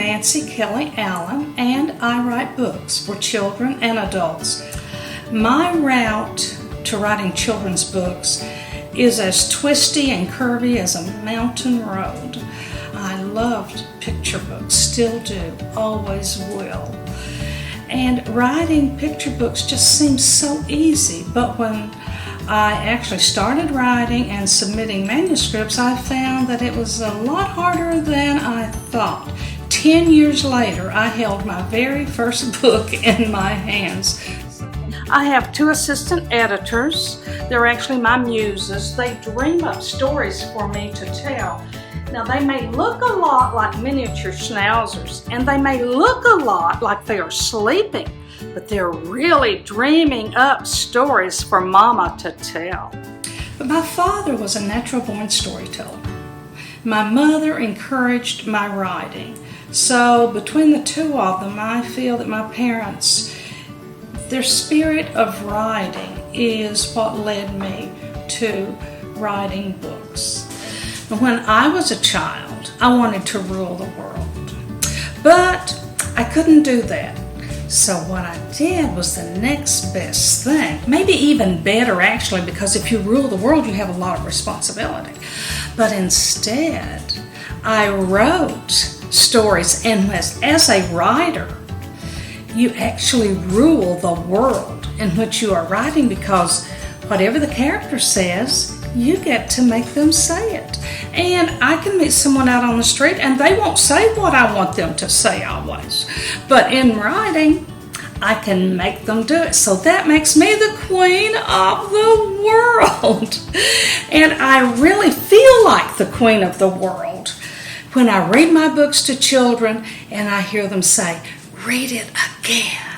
Nancy Kelly Allen, and I write books for children and adults. My route to writing children's books is as twisty and curvy as a mountain road. I loved picture books, still do, always will. And writing picture books just seems so easy, but when I actually started writing and submitting manuscripts, I found that it was a lot harder than I thought. 10 years later, I held my very first book in my hands. I have 2 assistant editors. They're actually my muses. They dream up stories for me to tell. Now, they may look a lot like miniature schnauzers, and they may look a lot like they are sleeping, but they're really dreaming up stories for Mama to tell. But my father was a natural-born storyteller. My mother encouraged my writing. So between the 2 of them, I feel that my parents, their spirit of writing is what led me to writing books. When I was a child, I wanted to rule the world, but I couldn't do that. So what I did was the next best thing, maybe even better actually, because if you rule the world, you have a lot of responsibility. But instead, I wrote stories, and as a writer, you actually rule the world in which you are writing, because whatever the character says, you get to make them say it. And I can meet someone out on the street and they won't say what I want them to say always. But in writing, I can make them do it. So that makes me the queen of the world. And I really feel like the queen of the world when I read my books to children and I hear them say, "Read it again."